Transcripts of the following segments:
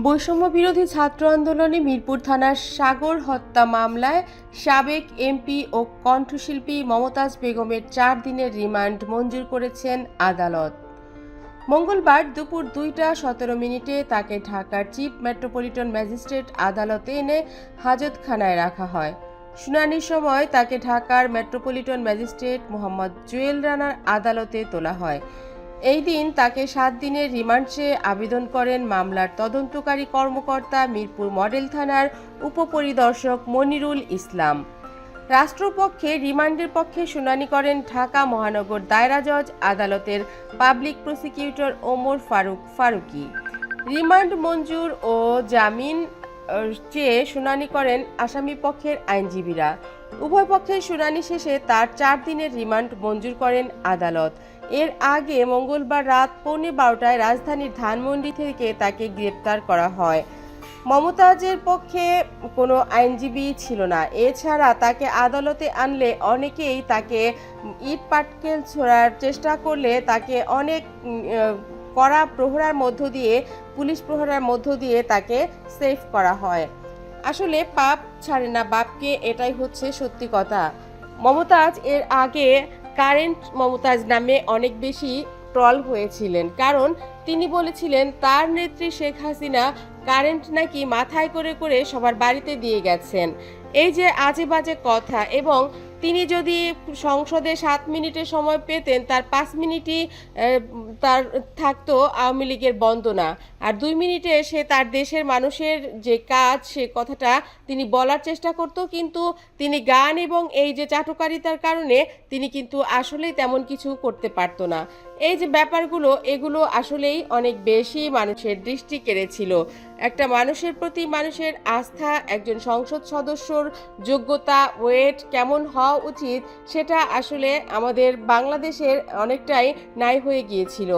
বৈষম্য বিরোধী ছাত্র আন্দোলনে মিরপুর থানার সাগর হত্যা মামলায় সাবেক এমপি ও কণ্ঠশিল্পী মমতাজ বেগমের 4 দিনের রিমান্ড মঞ্জুর করেছেন আদালত। মঙ্গলবার দুপুর 2টা 17 মিনিটে তাকে ঢাকার চিফ মেট্রোপলিটন ম্যাজিস্ট্রেট আদালতে এনে হাজতখানায় রাখা হয়। শুনানির সময় তাকে ঢাকার মেট্রোপলিটন ম্যাজিস্ট্রেট মোহাম্মদ জুয়েল রানার আদালতে তোলা হয়। এই দিন তাকে 7 দিনের রিমান্ড চেয়ে আবেদন করেন মামলার তদন্তকারী কর্মকর্তা মিরপুর মডেল থানার উপপরিদর্শক মনিরুল ইসলাম। রাষ্ট্রপক্ষে রিমান্ডের পক্ষে শুনানি করেন ঢাকা মহানগর দায়রা জজ আদালতের public prosecutor Omar Faruqui. Remand মঞ্জুর ও জামিন চেয়ে শুনানি করেন আসামি পক্ষের আইনজীবীরা। উভয় পক্ষের শুনানি শেষে তার 4 দিনের রিমান্ড মঞ্জুর করেন আদালত। এর আগে মঙ্গলবার রাত 12:15টায় রাজধানীর ধানমন্ডি থেকে তাকে গ্রেপ্তার করা হয়। মমতাজের পক্ষে কোনো আইনজীবী ছিল না। এছাড়া তাকে আদালতে আনলে অনেকেই তাকে ইট পাটকেল ছোড়ার চেষ্টা করলে তাকে অনেক কড়া প্রহরার মধ্য দিয়ে পুলিশ প্রহরার মধ্য দিয়ে তাকে সেফ করা হয়। আসলে পাপ ছাড়ে না বাপকে, এটাই হচ্ছে সত্যি কথা। মমতাজ এর আগে কারেন্ট মমতাজ নামে অনেক বেশি ট্রল হয়েছিলেন, কারণ তিনি বলেছিলেন তার নেত্রী শেখ হাসিনা কারেন্ট নাকি মাথায় করে করে সবার বাড়িতে দিয়ে গেছেন। এই যে আজে বাজে কথা, এবং তিনি যদি সংসদে 7 মিনিটের সময় পেতেন তার 5 মিনিটই তার থাকতো আওয়ামী লীগের বন্দনা, আর 2 মিনিটে সে তার দেশের মানুষের যে কাজ সে কথাটা তিনি বলার চেষ্টা করত। কিন্তু তিনি গান এবং এই যে চাটুকারিতার কারণে তিনি কিন্তু আসলেই তেমন কিছু করতে পারতো না। এই যে ব্যাপারগুলো, এগুলো আসলেই অনেক বেশি মানুষের দৃষ্টি কেড়েছিল। একটা মানুষের প্রতি মানুষের আস্থা, একজন সংসদ সদস্যর যোগ্যতা, ওয়েট কেমন হওয়া উচিত, সেটা আসলে আমাদের বাংলাদেশের অনেকটাই নাই হয়ে গিয়েছিল।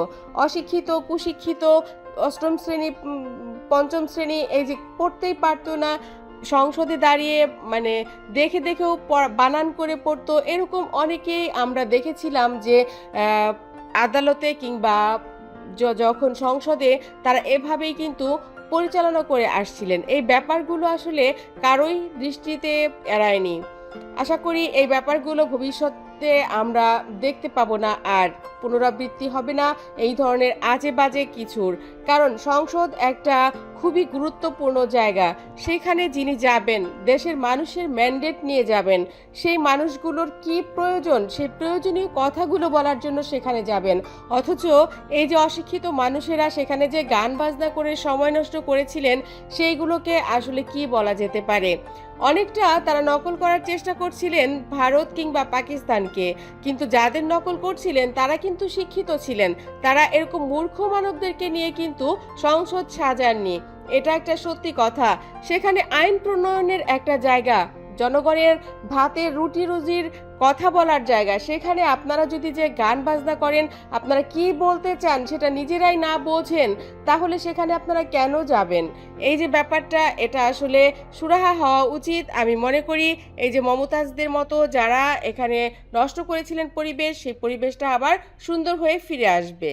অশিক্ষিত, কুশিক্ষিত, 8ম শ্রেণী 5ম শ্রেণী এই যে পড়তেই পারতো না, সংসদে দাঁড়িয়ে মানে দেখে দেখেও বানান করে পড়তো, এরকম অনেকেই আমরা দেখেছিলাম যে আদালতে কিংবা যখন সংসদে তারা এভাবেই কিন্তু পরিচালনা করে আসছিলেন। এই ব্যাপারগুলো আসলে কারোই দৃষ্টিতে এড়ায়নি। আশা করি এই ব্যাপারগুলো ভবিষ্যতে আমরা দেখতে পাবো না, আর পুনরাবৃত্তি হবে না এই ধরনের আজে বাজে কিছুর। কারণ সংসদ একটা খুবই গুরুত্বপূর্ণ জায়গা। সেখানে যিনি যাবেন দেশের মানুষের ম্যান্ডেট নিয়ে যাবেন, সেই মানুষগুলোর কি প্রয়োজন, সেই প্রয়োজনীয় কথাগুলো বলার জন্য সেখানে যাবেন। অথচ এই যে অশিক্ষিত মানুষেরা সেখানে যে গান বাজনা করে সময় নষ্ট করেছিলেন, সেইগুলোকে আসলে কি বলা যেতে পারে। অনেকটা তারা নকল করার চেষ্টা করছিলেন ভারত কিংবা পাকিস্তানকে, কিন্তু যাদের নকল করছিলেন তারা কিন্তু শিক্ষিত ছিলেন। তারা এরকম মূর্খ মানবদেরকে নিয়ে কিন্তু সংসদ সাজাননি, এটা একটা সত্যি কথা। সেখানে আইন প্রণয়নের একটা জায়গা, জনগণের ভাতের রুটি রুজির কথা বলার জায়গা। সেখানে আপনারা যদি যে গান বাজনা করেন, আপনারা কি বলতে চান সেটা নিজেরাই না বোঝেন, তাহলে সেখানে আপনারা কেন যাবেন? এই যে ব্যাপারটা, এটা আসলে সুরাহা হওয়া উচিত। আমি মনে করি এই যে মমতাজদের মতো যারা এখানে নষ্ট করেছিলেন পরিবেশ, সেই পরিবেশটা আবার সুন্দর হয়ে ফিরে আসবে।